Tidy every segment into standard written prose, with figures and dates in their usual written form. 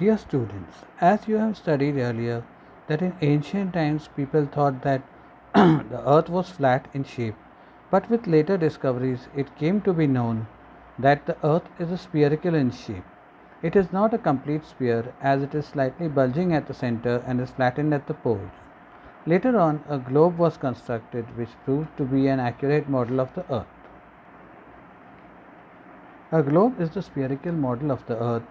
Dear students, as you have studied earlier, that in ancient times people thought that the earth was flat in shape, but with later discoveries it came to be known that the earth is spherical in shape. It is not a complete sphere as it is slightly bulging at the center and is flattened at the poles. Later on, a globe was constructed which proved to be an accurate model of the earth. A globe is the spherical model of the earth.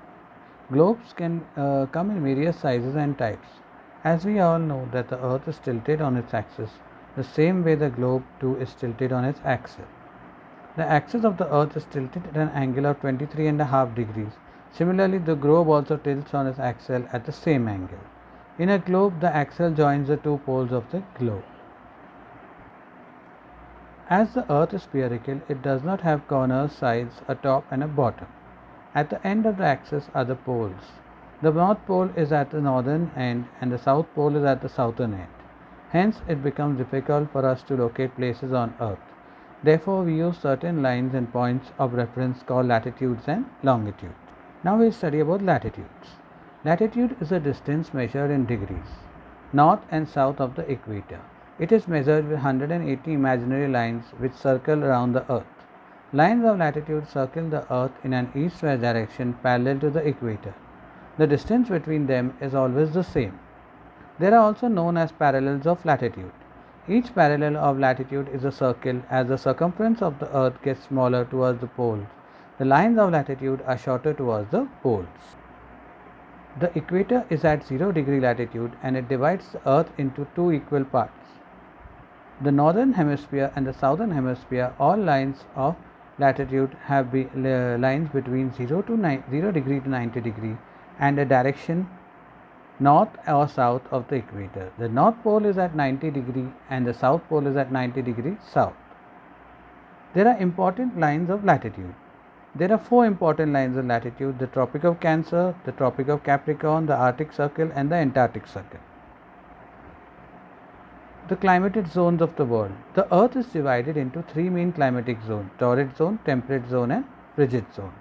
Globes can come in various sizes and types. As we all know that the earth is tilted on its axis, the same way the globe too is tilted on its axis. The axis of the earth is tilted at an angle of 23.5 degrees. Similarly, the globe also tilts on its axle at the same angle. In a globe, the axle joins the two poles of the globe. As the earth is spherical, it does not have corners, sides, a top and a bottom. At the end of the axis are the poles. The north pole is at the northern end and the south pole is at the southern end. Hence, it becomes difficult for us to locate places on earth. Therefore, we use certain lines and points of reference called latitudes and longitudes. Now we study about latitudes. Latitude is a distance measured in degrees, north and south of the equator. It is measured with 180 imaginary lines which circle around the earth. Lines of latitude circle the earth in an east-west direction parallel to the equator. The distance between them is always the same. They are also known as parallels of latitude. Each parallel of latitude is a circle as the circumference of the earth gets smaller towards the poles. The lines of latitude are shorter towards the poles. The equator is at 0 degree latitude and it divides the earth into two equal parts. The northern hemisphere and the southern hemisphere, all lines of latitude have lines between 0 degree to 90 degree and a direction north or south of the equator. The north pole is at 90 degree and the south pole is at 90 degree south. There are important lines of latitude. There are four important lines of latitude: the Tropic of Cancer, the Tropic of Capricorn, the Arctic Circle and the Antarctic Circle. The climatic zones of the world. The earth is divided into three main climatic zones: torrid zone, temperate zone and frigid zone.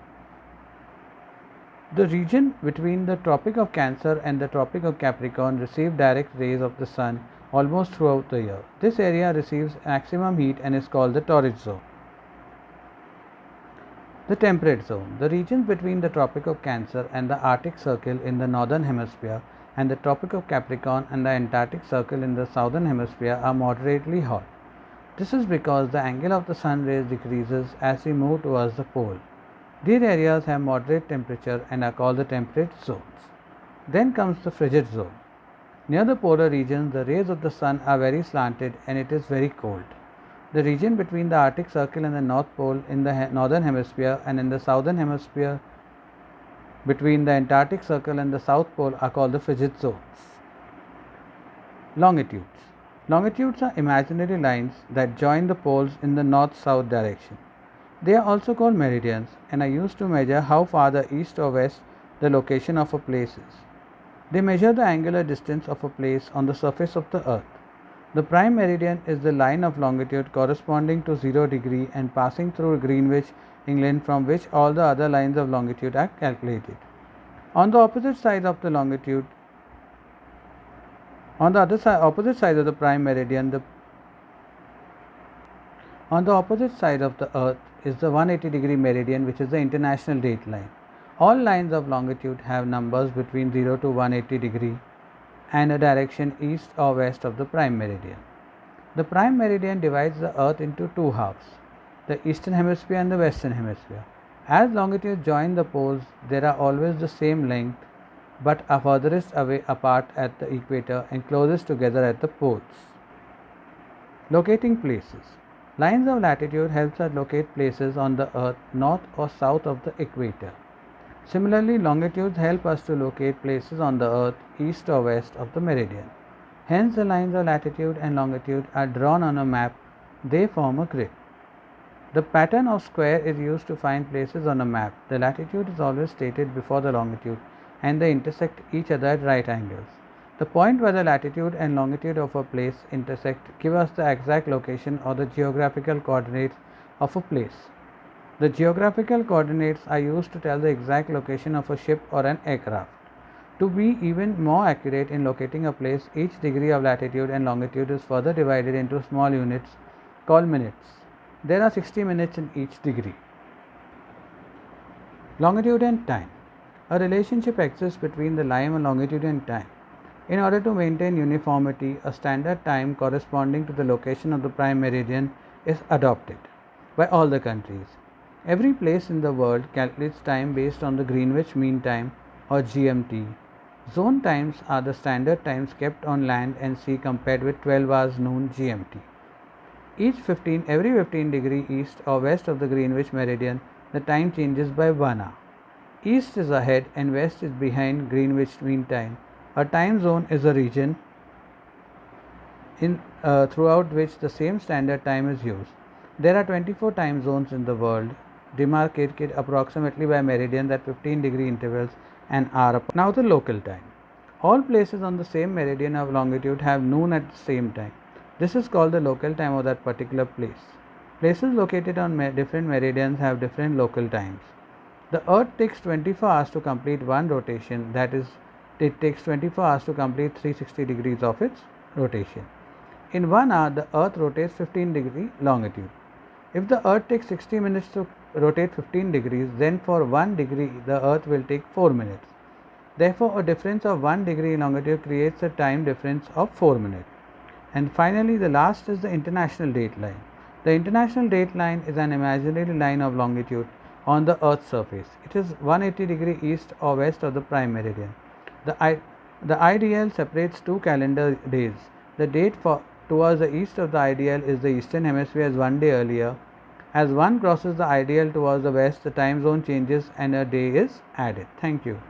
The region between the Tropic of Cancer and the Tropic of Capricorn receive direct rays of the sun almost throughout the year. This area receives maximum heat and is called the torrid zone. The temperate zone. The regions between the Tropic of Cancer and the Arctic Circle in the northern hemisphere and the Tropic of Capricorn and the Antarctic Circle in the southern hemisphere are moderately hot. This is because the angle of the sun rays decreases as we move towards the pole. These areas have moderate temperature and are called the temperate zones. Then comes the frigid zone. Near the polar regions, the rays of the sun are very slanted and it is very cold. The region between the Arctic Circle and the North Pole in the northern hemisphere and in the southern hemisphere between the Antarctic Circle and the South Pole are called the frigid zones. Longitudes. Longitudes are imaginary lines that join the poles in the north-south direction. They are also called meridians and are used to measure how far the east or west the location of a place is. They measure the angular distance of a place on the surface of the earth. The prime meridian is the line of longitude corresponding to 0 degree and passing through Greenwich, England, from which all the other lines of longitude are calculated. On the opposite side of the longitude, on the opposite side of the prime meridian, on the opposite side of the earth is the 180 degree meridian, which is the international date line. All lines of longitude have numbers between 0 to 180 degree and a direction east or west of the prime meridian. The prime meridian divides the earth into two halves, the eastern hemisphere and the western hemisphere. As longitudes join the poles, they are always the same length but are furthest away apart at the equator and closest together at the poles. Locating places. Lines of latitude helps us locate places on the earth north or south of the equator. Similarly, longitudes help us to locate places on the earth east or west of the meridian. Hence, the lines of latitude and longitude are drawn on a map. They form a grid. The pattern of square is used to find places on a map. The latitude is always stated before the longitude and they intersect each other at right angles. The point where the latitude and longitude of a place intersect give us the exact location or the geographical coordinates of a place. The geographical coordinates are used to tell the exact location of a ship or an aircraft. To be even more accurate in locating a place, each degree of latitude and longitude is further divided into small units called minutes. There are 60 minutes in each degree. Longitude and time. A relationship exists between the line and longitude and time. In order to maintain uniformity, a standard time corresponding to the location of the prime meridian is adopted by all the countries. Every place in the world calculates time based on the Greenwich Mean Time or GMT. Zone times are the standard times kept on land and sea compared with 12 hours noon GMT. Every 15 degree east or west of the Greenwich meridian, the time changes by 1 hour. East is ahead and west is behind Greenwich Mean Time. A time zone is a region throughout which the same standard time is used. There are 24 time zones in the world, demarcated approximately by meridians at 15 degree intervals and are apart. Now the local time. All places on the same meridian of longitude have noon at the same time. This is called the local time of that particular place. Places located on different meridians have different local times. The Earth takes 24 hours to complete one rotation, that is, it takes 24 hours to complete 360 degrees of its rotation. In 1 hour, the Earth rotates 15 degree longitude. If the Earth takes 60 minutes to rotate 15 degrees, then for 1 degree, the Earth will take 4 minutes. Therefore, a difference of 1 degree in longitude creates a time difference of 4 minutes. And finally, the last is the international date line. The international date line is an imaginary line of longitude on the Earth's surface. It is 180 degree east or west of the prime meridian. The IDL separates two calendar days. The date towards the east of the IDL is the eastern hemisphere as 1 day earlier. As one crosses the IDL towards the west, the time zone changes and a day is added. Thank you.